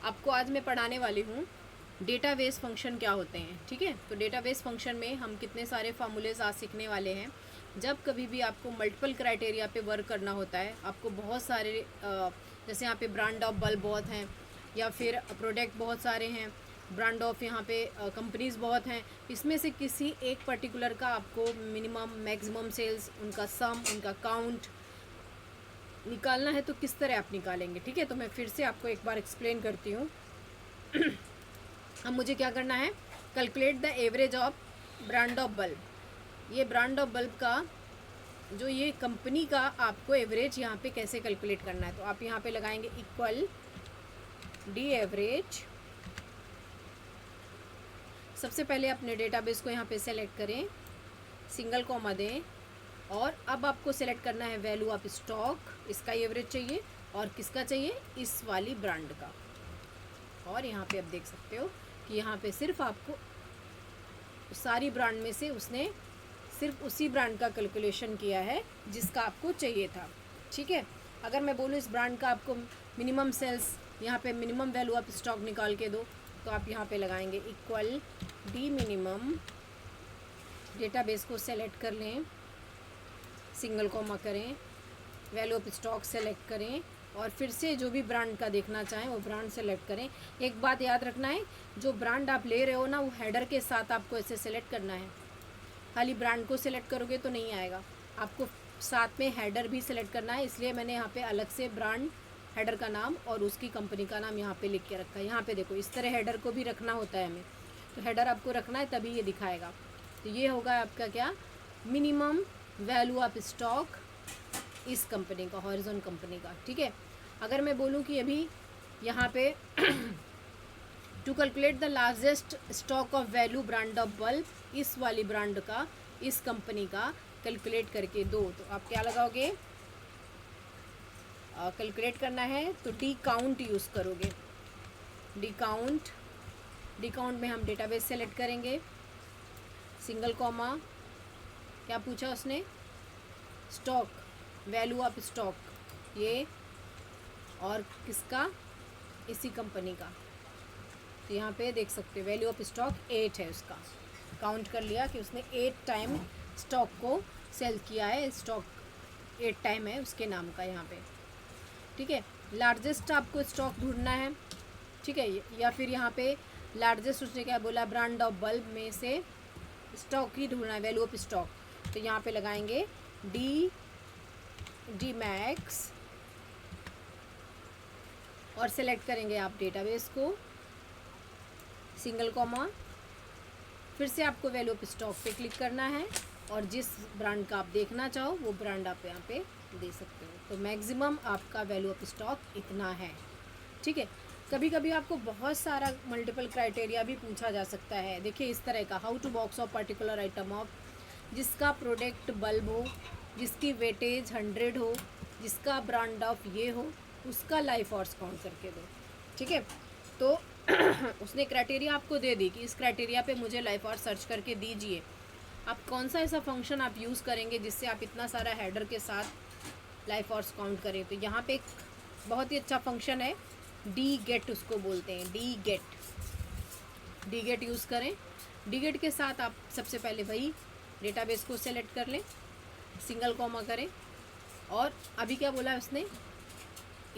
आपको आज मैं पढ़ाने वाली हूँ डेटाबेस फंक्शन क्या होते हैं। ठीक है, तो डेटाबेस फंक्शन में हम कितने सारे फार्मूलेज आज सीखने वाले हैं। जब कभी भी आपको मल्टीपल क्राइटेरिया पे वर्क करना होता है, आपको बहुत सारे जैसे यहाँ पे ब्रांड ऑफ बल्ब बहुत हैं, या फिर प्रोडक्ट बहुत सारे हैं, ब्रांड ऑफ यहाँ पे कंपनीज बहुत हैं, इसमें से किसी एक पर्टिकुलर का आपको मिनिमम मैक्सिमम सेल्स, उनका सम, उनका काउंट निकालना है। तो किस तरह आप निकालेंगे? ठीक है, तो मैं फिर से आपको एक बार एक्सप्लेन करती हूँ। अब मुझे क्या करना है, calculate the average of brand of bulb. ये ब्रांड ऑफ बल्ब का जो ये कंपनी का आपको एवरेज यहाँ पे कैसे कैलकुलेट करना है। तो आप यहाँ पे लगाएंगे इक्वल डी एवरेज। सबसे पहले अपने डेटाबेस को यहाँ पे सेलेक्ट करें, सिंगल कॉमा दें, और अब आपको सेलेक्ट करना है वैल्यू ऑफ स्टॉक। इसका एवरेज चाहिए और किसका चाहिए, इस वाली ब्रांड का। और यहाँ पे आप देख सकते हो कि यहाँ पे सिर्फ आपको सारी ब्रांड में से उसने सिर्फ उसी ब्रांड का कैलकुलेशन किया है जिसका आपको चाहिए था। ठीक है, अगर मैं बोलूँ इस ब्रांड का आपको मिनिमम सेल्स, यहाँ पे मिनिमम वैल्यू ऑफ स्टॉक निकाल के दो, तो आप यहाँ पे लगाएंगे इक्वल डी मिनिमम। डेटाबेस को सेलेक्ट कर लें, सिंगल कॉमा करें, वैल्यू ऑफ स्टॉक सेलेक्ट करें, और फिर से जो भी ब्रांड का देखना चाहें वो ब्रांड सेलेक्ट करें। एक बात याद रखना है, जो ब्रांड आप ले रहे हो ना, वो हेडर के साथ आपको ऐसे सेलेक्ट करना है। खाली ब्रांड को सेलेक्ट करोगे तो नहीं आएगा, आपको साथ में हेडर भी सेलेक्ट करना है। इसलिए मैंने यहाँ पे अलग से ब्रांड हेडर का नाम और उसकी कंपनी का नाम यहाँ पे लिख के रखा है। यहाँ पे देखो, इस तरह हेडर को भी रखना होता है हमें, तो हेडर आपको रखना है तभी ये दिखाएगा। तो ये होगा आपका क्या, मिनिमम वैल्यू ऑफ स्टॉक इस कंपनी का, हॉरिजॉन कंपनी का। ठीक है, अगर मैं बोलूँ कि अभी यहाँ पे to calculate the largest stock of value brand of bulb, इस वाली ब्रांड का, इस कंपनी का कैलकुलेट करके दो, तो आप क्या लगाओगे, कैलकुलेट करना है तो डी काउंट यूज़ करोगे। डी काउंट, डी काउंट में हम डेटाबेस सेलेक्ट करेंगे, सिंगल कॉमा, क्या पूछा उसने, स्टॉक, वैल्यू ऑफ स्टॉक ये, और किसका, इसी कंपनी का। तो यहाँ पे देख सकते हो वैल्यू ऑफ स्टॉक 8 है, उसका काउंट कर लिया कि उसने 8 टाइम स्टॉक को सेल किया है, स्टॉक 8 टाइम है उसके नाम का यहाँ पे। ठीक है, लार्जेस्ट आपको स्टॉक ढूंढना है। ठीक है, या फिर यहाँ पे लार्जेस्ट उसने क्या बोला, ब्रांड ऑफ बल्ब में से स्टॉक ही ढूंढना है, वैल्यू ऑफ स्टॉक। तो यहाँ पे लगाएंगे डी मैक्स, और सेलेक्ट करेंगे आप डेटाबेस को, सिंगल कॉमा, फिर से आपको वैल्यू ऑफ स्टॉक पे क्लिक करना है, और जिस ब्रांड का आप देखना चाहो वो ब्रांड आप यहाँ पे दे सकते हो। तो मैक्सिमम आपका वैल्यू ऑफ स्टॉक इतना है। ठीक है, कभी कभी आपको बहुत सारा मल्टीपल क्राइटेरिया भी पूछा जा सकता है। देखिए इस तरह का, how to box of particular item of, जिसका प्रोडक्ट बल्ब हो, जिसकी वेटेज 100 हो, जिसका ब्रांड ऑफ ये हो, उसका लाइफ ऑर्स काउंट करके दो। ठीक है, तो उसने क्राइटेरिया आपको दे दी कि इस क्राइटेरिया पे मुझे लाइफ ऑर्स सर्च करके दीजिए। आप कौन सा ऐसा फंक्शन आप यूज़ करेंगे जिससे आप इतना सारा हेडर के साथ लाइफ ऑर्स काउंट करें। तो यहाँ पे एक बहुत ही अच्छा फंक्शन है, डी गेट उसको बोलते हैं, DGET. DGET use करें। डी गेट के साथ आप सबसे पहले वही डेटाबेस को सेलेक्ट कर लें, सिंगल कॉमा करें, और अभी क्या बोला उसने,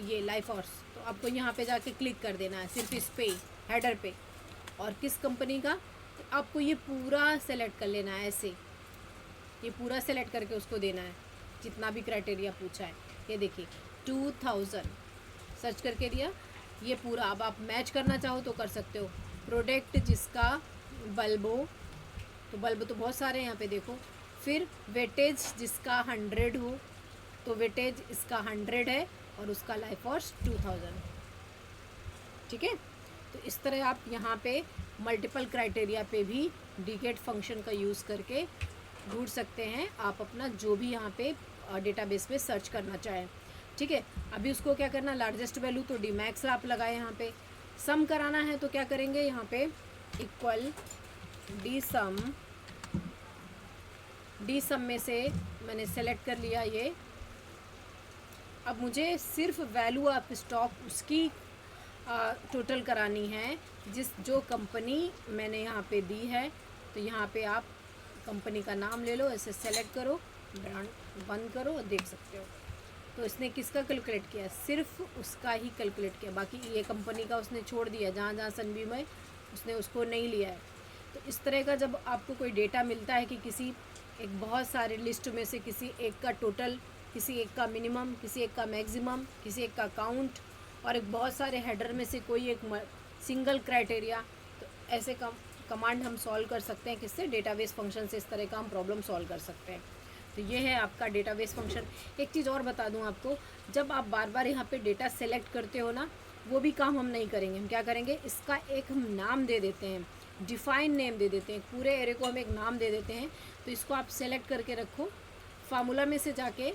ये लाइफ ऑर्स, तो आपको यहाँ पे जाके क्लिक कर देना है सिर्फ इस पे, हेडर पे, और किस कंपनी का, तो आपको ये पूरा सेलेक्ट कर लेना है ऐसे, ये पूरा सेलेक्ट करके उसको देना है जितना भी क्राइटेरिया पूछा है। ये देखिए 2000 सर्च करके दिया, ये पूरा। अब आप मैच करना चाहो तो कर सकते हो, प्रोडक्ट जिसका बल्ब हो, तो बल्ब तो बहुत सारे हैं यहाँ पे देखो, फिर वेटेज जिसका 100 हो, तो वेटेज इसका 100 है और उसका लाइफ ऑर्स 2000। ठीक है, तो इस तरह आप यहाँ पे मल्टीपल क्राइटेरिया पे भी डीगेट फंक्शन का यूज़ करके ढूंढ सकते हैं आप अपना जो भी यहाँ पे डेटाबेस में सर्च करना चाहें। ठीक है, अभी उसको क्या करना, लार्जेस्ट वैल्यू तो डी मैक्स आप लगाए, यहाँ पे सम कराना है तो क्या करेंगे, यहाँ पे इक्वल डी सम। डी सम में से मैंने सेलेक्ट कर लिया ये। अब मुझे सिर्फ वैल्यू ऑफ स्टॉक उसकी टोटल करानी है, जो कंपनी मैंने यहाँ पे दी है, तो यहाँ पे आप कंपनी का नाम ले लो, ऐसे सेलेक्ट करो, ब्रांड बंद करो और देख सकते हो। तो इसने किसका कैलकुलेट किया, सिर्फ उसका ही कैलकुलेट किया, बाकी ये कंपनी का उसने छोड़ दिया, जहाँ जहाँ सनबीम है उसने उसको नहीं लिया है। तो इस तरह का जब आपको कोई डेटा मिलता है कि किसी एक बहुत सारे लिस्ट में से किसी एक का टोटल, किसी एक का मिनिमम, किसी एक का मैक्सिमम, किसी एक का काउंट, और एक बहुत सारे हेडर में से कोई एक सिंगल क्राइटेरिया, तो ऐसे कमांड हम सॉल्व कर सकते हैं किससे, डेटाबेस फंक्शन से। इस तरह का हम प्रॉब्लम सॉल्व कर सकते हैं। तो ये है आपका डेटाबेस फंक्शन। एक चीज़ और बता दूं आपको, जब आप बार बार यहाँ पे डेटा सेलेक्ट करते हो ना, वो भी काम हम नहीं करेंगे। हम क्या करेंगे, इसका एक हम नाम दे देते हैं, डिफाइन नेम दे देते हैं, पूरे एरे को हम एक नाम दे देते हैं। तो इसको आप सेलेक्ट करके रखो, फार्मूला में से जाके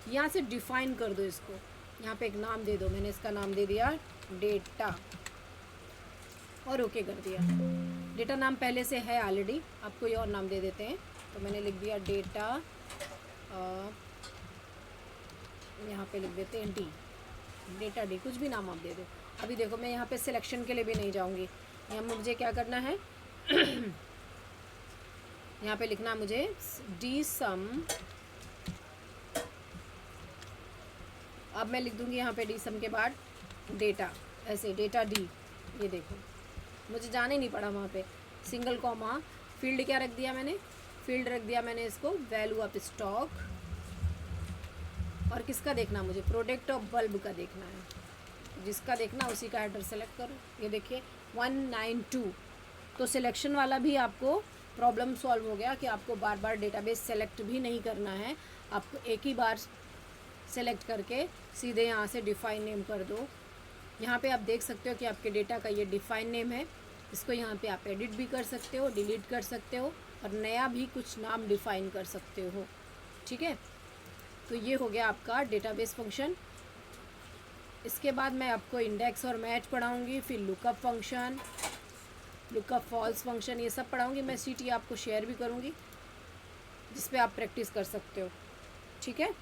यहाँ से डिफाइन कर दो इसको, यहाँ पे एक नाम दे दो। मैंने इसका नाम दे दिया डेटा और ओके कर दिया। डेटा नाम पहले से है ऑलरेडी, आप कोई और नाम दे देते हैं। तो मैंने लिख दिया डेटा, यहाँ पे लिख देते हैं डी, डेटा डी, कुछ भी नाम आप दे दो। अभी देखो मैं यहाँ पे सिलेक्शन के लिए भी नहीं जाऊँगी, यहाँ मुझे क्या करना है यहाँ पे लिखना मुझे डी सम। अब मैं लिख दूँगी यहाँ पे डी सम के बाद डेटा, ऐसे डेटा डी। ये देखो मुझे जाना ही नहीं पड़ा वहाँ पे, सिंगल कॉमा, फील्ड क्या रख दिया मैंने, फील्ड रख दिया मैंने इसको वैल्यू ऑफ स्टॉक। और किसका देखना मुझे, प्रोडक्ट ऑफ बल्ब का देखना है, जिसका देखना उसी का हेडर सेलेक्ट करो। ये देखिए 192। तो सिलेक्शन वाला भी आपको प्रॉब्लम सॉल्व हो गया कि आपको बार बार डेटाबेस सेलेक्ट भी नहीं करना है, आपको एक ही बार सेलेक्ट करके सीधे यहाँ से डिफाइन नेम कर दो। यहाँ पे आप देख सकते हो कि आपके डेटा का ये डिफाइन नेम है, इसको यहाँ पे आप एडिट भी कर सकते हो, डिलीट कर सकते हो, और नया भी कुछ नाम डिफाइन कर सकते हो। ठीक है, तो ये हो गया आपका डेटाबेस फंक्शन। इसके बाद मैं आपको इंडेक्स और मैच पढ़ाऊँगी, फिर lookup function, lookup false function, ये सब पढ़ाऊँगी। मैं सीटी आपको शेयर भी करूँगी जिस पे आप प्रैक्टिस कर सकते हो। ठीक है।